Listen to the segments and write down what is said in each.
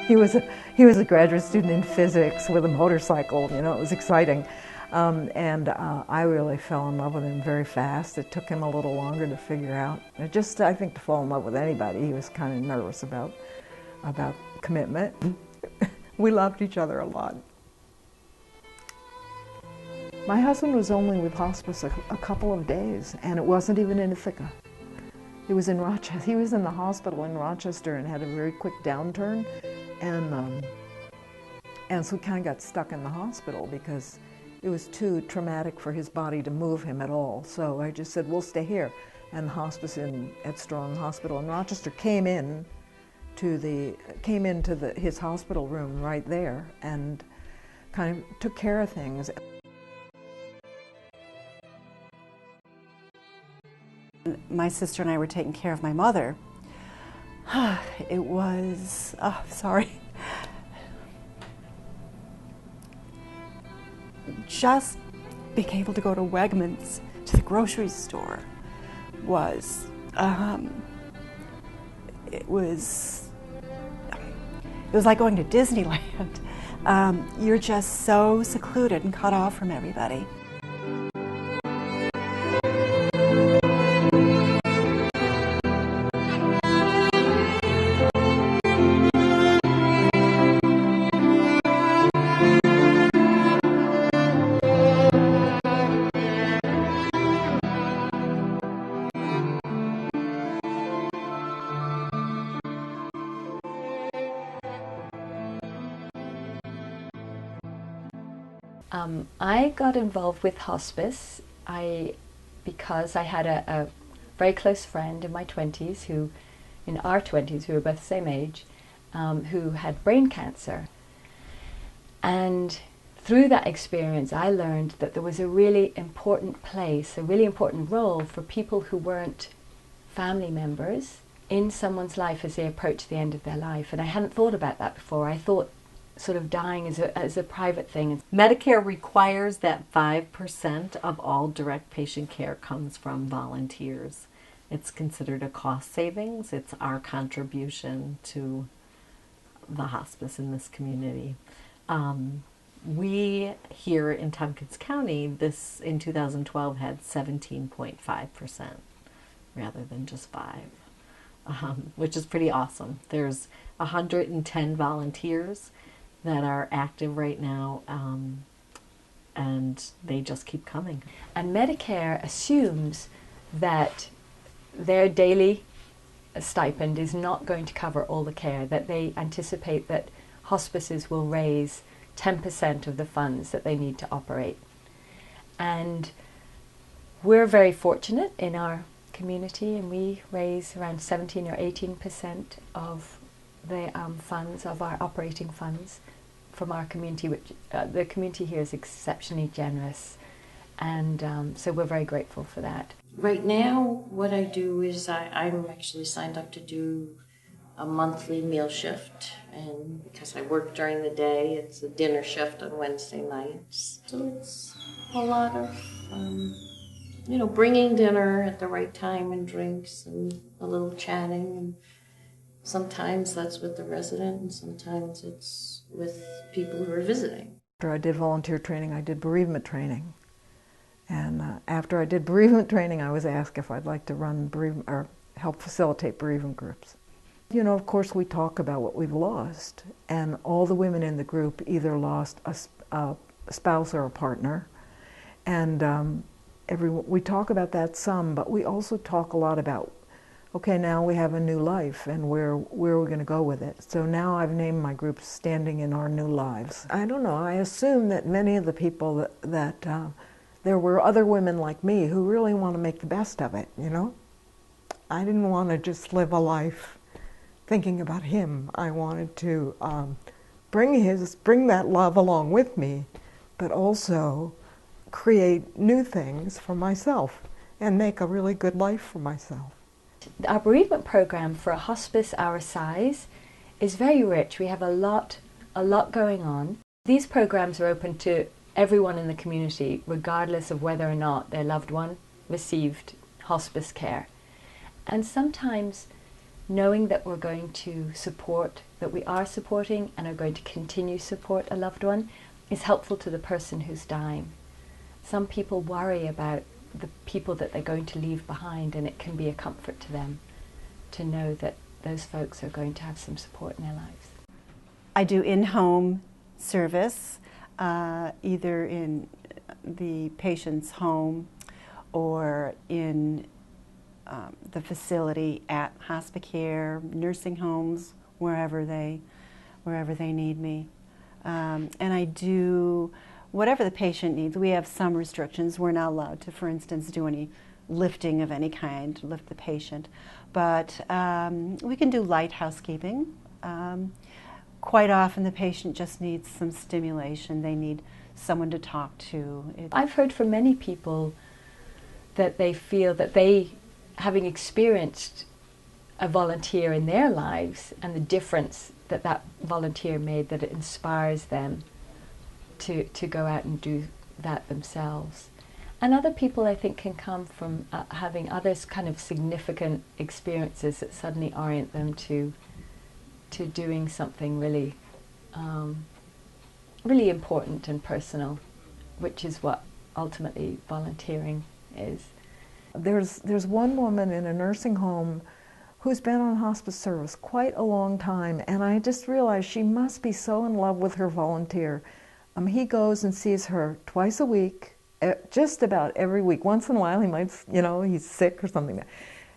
He was a graduate student in physics with a motorcycle. You know, it was exciting. I really fell in love with him very fast. It took him a little longer to figure out. I think to fall in love with anybody, he was kind of nervous about commitment. We loved each other a lot. My husband was only with hospice a couple of days, and it wasn't even in Ithaca. It was in Rochester. He was in the hospital in Rochester and had a very quick downturn, and so he kind of got stuck in the hospital because it was too traumatic for his body to move him at all. So I just said, we'll stay here. And the hospice at Strong Hospital in Rochester came into his hospital room right there and kind of took care of things. My sister and I were taking care of my mother. It was, just being able to go to Wegmans, to the grocery store, was, it was like going to Disneyland. You're just so secluded and cut off from everybody. I got involved with hospice because I had a very close friend in my 20s, in our 20s, who were both the same age, who had brain cancer. And through that experience, I learned that there was a really important place, a really important role for people who weren't family members in someone's life as they approached the end of their life. And I hadn't thought about that before. I thought sort of dying as a private thing. Medicare requires that 5% of all direct patient care comes from volunteers. It's considered a cost savings. It's our contribution to the hospice in this community. We here in Tompkins County, in 2012 had 17.5% rather than just 5%, which is pretty awesome. There's 110 volunteers that are active right now, and they just keep coming. And Medicare assumes that their daily stipend is not going to cover all the care, that they anticipate that hospices will raise 10% of the funds that they need to operate. And we're very fortunate in our community, and we raise around 17 or 18% of the funds, of our operating funds, from our community, which the community here is exceptionally generous, and so we're very grateful for that. Right now, what I do is I'm actually signed up to do a monthly meal shift, and because I work during the day, it's a dinner shift on Wednesday nights. So it's a lot of, bringing dinner at the right time and drinks and a little chatting, and sometimes that's with the resident, and sometimes it's with people who are visiting. After I did volunteer training, I did bereavement training. And after I did bereavement training, I was asked if I'd like to run or help facilitate bereavement groups. You know, of course, we talk about what we've lost, and all the women in the group either lost a spouse or a partner, and we talk about that some, but we also talk a lot about, okay, now we have a new life, and where are we going to go with it? So now I've named my group Standing in Our New Lives. I don't know, I assume that many of the people that there were other women like me who really want to make the best of it, you know? I didn't want to just live a life thinking about him. I wanted to bring that love along with me, but also create new things for myself and make a really good life for myself. Our bereavement program for a hospice our size is very rich. We have a lot going on. These programs are open to everyone in the community, regardless of whether or not their loved one received hospice care. And sometimes knowing that we're going to support, that we are supporting and are going to continue to support a loved one is helpful to the person who's dying. Some people worry about the people that they're going to leave behind, and it can be a comfort to them to know that those folks are going to have some support in their lives. I do in-home service, either in the patient's home or in the facility at Hospicare, nursing homes, wherever they need me. And I do whatever the patient needs. We have some restrictions. We're not allowed to, for instance, do any lifting of any kind, lift the patient. But we can do light housekeeping. Quite often the patient just needs some stimulation. They need someone to talk to. I've heard from many people that they feel that they, having experienced a volunteer in their lives and the difference that that volunteer made, that it inspires them to go out and do that themselves. And other people, I think, can come from having other kind of significant experiences that suddenly orient them to doing something really, really important and personal, which is what ultimately volunteering is. There's one woman in a nursing home who's been on hospice service quite a long time, and I just realized she must be so in love with her volunteer. He goes and sees her twice a week, just about every week. Once in a while he might, he's sick or something.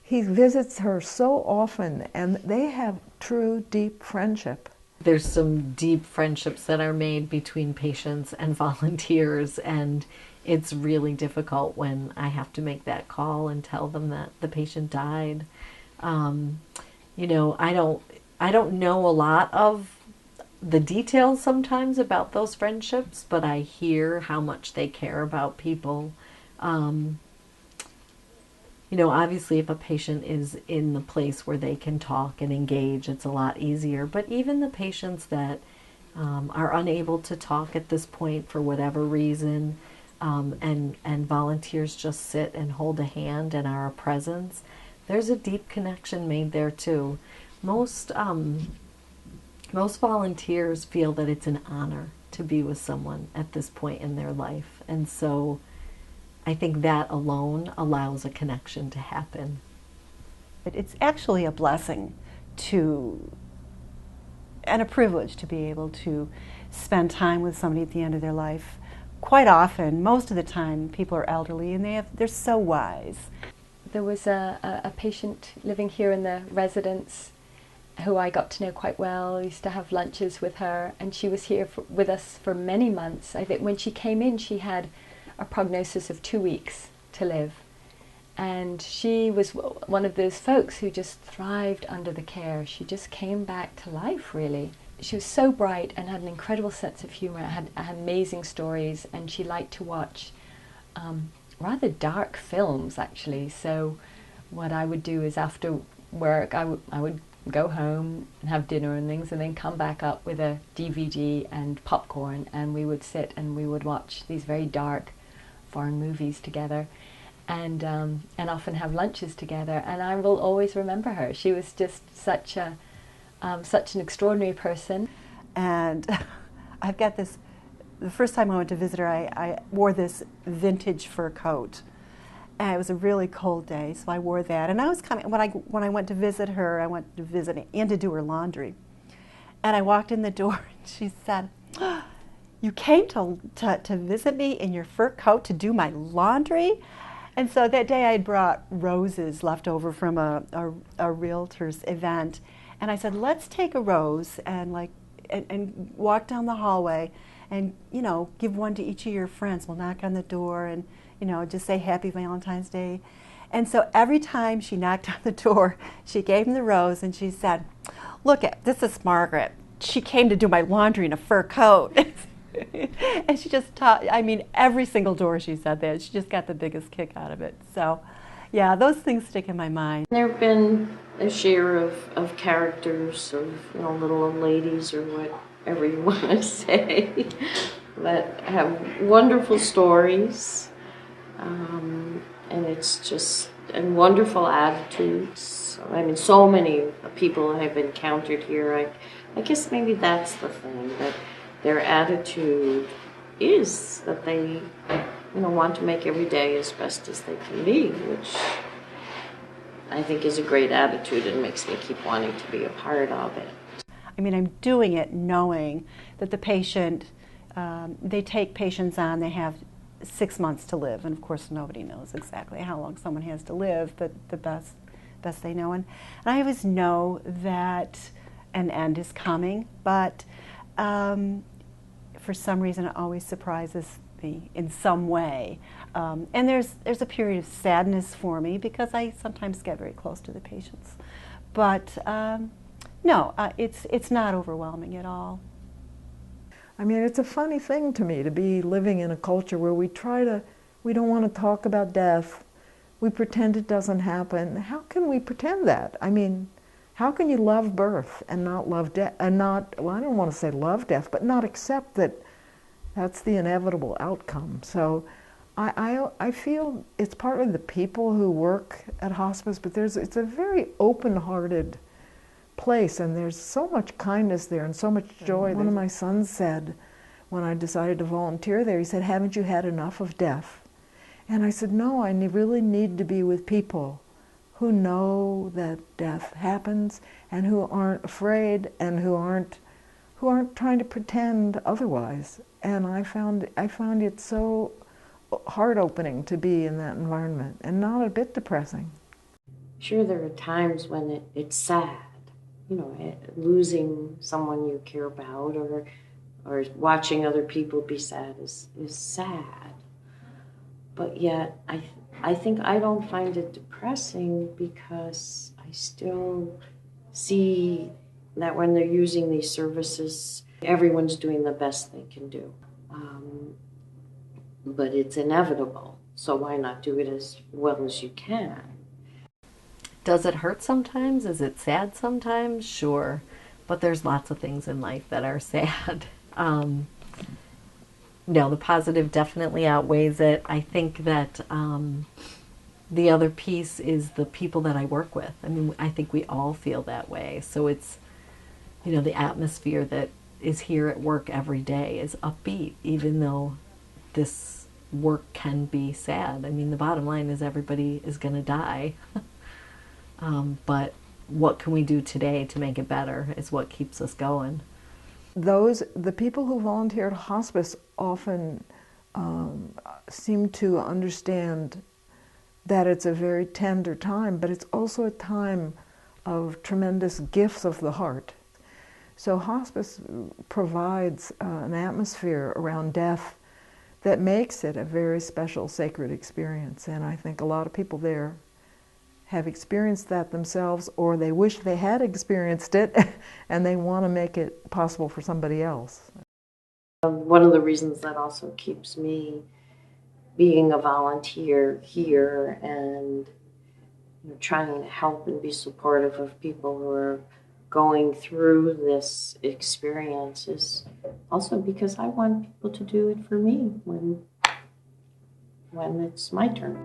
He visits her so often, and they have true, deep friendship. There's some deep friendships that are made between patients and volunteers, and it's really difficult when I have to make that call and tell them that the patient died. I don't know a lot of the details sometimes about those friendships, but I hear how much they care about people. Obviously if a patient is in the place where they can talk and engage, it's a lot easier. But even the patients that are unable to talk at this point for whatever reason, and volunteers just sit and hold a hand and are a presence, there's a deep connection made there too. Most volunteers feel that it's an honor to be with someone at this point in their life, and so I think that alone allows a connection to happen. It's actually a blessing and a privilege to be able to spend time with somebody at the end of their life. Quite often, most of the time, people are elderly and they're so wise. There was a patient living here in the residence who I got to know quite well. I used to have lunches with her, and she was here with us for many months. I think when she came in, she had a prognosis of 2 weeks to live. And she was one of those folks who just thrived under the care. She just came back to life, really. She was so bright and had an incredible sense of humor, had amazing stories, and she liked to watch rather dark films, actually. So what I would do is after work, I would go home and have dinner and things, and then come back up with a DVD and popcorn, and we would sit and we would watch these very dark foreign movies together, and often have lunches together. And I will always remember her. She was just such an extraordinary person. And I've got this. The first time I went to visit her, I wore this vintage fur coat, and it was a really cold day, so I wore that. And I was coming when I went to visit her. I went to visit and to do her laundry, and I walked in the door, and she said, "You came to visit me in your fur coat to do my laundry?" And so that day I had brought roses left over from a realtor's event, and I said, "Let's take a rose and and walk down the hallway, and give one to each of your friends. We'll knock on the door and just say Happy Valentine's Day." And so every time she knocked on the door, she gave him the rose, and she said, "Look, this is Margaret. She came to do my laundry in a fur coat." And she just every single door she said that. She just got the biggest kick out of it. So, yeah, those things stick in my mind. There have been a share of characters, of little old ladies, or whatever you want to say, that have wonderful stories, and wonderful attitudes. So, I mean, so many people I've encountered here, I guess maybe that's the thing, that their attitude is that they, want to make every day as best as they can be, which I think is a great attitude and makes me keep wanting to be a part of it. I mean, I'm doing it knowing that the patient, they take patients on, they have 6 months to live, and of course nobody knows exactly how long someone has to live, but the best they know. And I always know that an end is coming, but for some reason it always surprises me in some way. And there's a period of sadness for me because I sometimes get very close to the patients. But no, it's not overwhelming at all. I mean, it's a funny thing to me to be living in a culture where we don't want to talk about death. We pretend it doesn't happen. How can we pretend that? I mean, how can you love birth and not love death, and not, well, I don't want to say love death, but not accept that that's the inevitable outcome. So I feel it's partly the people who work at hospice, but it's a very open-hearted place, and there's so much kindness there and so much joy. One of my sons said, when I decided to volunteer there, he said, "Haven't you had enough of death?" And I said, "No, I really need to be with people who know that death happens and who aren't afraid and who aren't trying to pretend otherwise." And I found it so heart-opening to be in that environment and not a bit depressing. Sure, there are times when it's sad, losing someone you care about, or watching other people be sad is sad. But yet, I think I don't find it depressing because I still see that when they're using these services, everyone's doing the best they can do. But it's inevitable, so why not do it as well as you can? Does it hurt sometimes? Is it sad sometimes? Sure. But there's lots of things in life that are sad. No, the positive definitely outweighs it. I think that the other piece is the people that I work with. I mean, I think we all feel that way. So it's, the atmosphere that is here at work every day is upbeat, even though this work can be sad. I mean, the bottom line is everybody is going to die. But what can we do today to make it better is what keeps us going. The people who volunteer at hospice often seem to understand that it's a very tender time, but it's also a time of tremendous gifts of the heart. So hospice provides an atmosphere around death that makes it a very special, sacred experience. And I think a lot of people there have experienced that themselves, or they wish they had experienced it, and they want to make it possible for somebody else. One of the reasons that also keeps me being a volunteer here and trying to help and be supportive of people who are going through this experience is also because I want people to do it for me when it's my turn.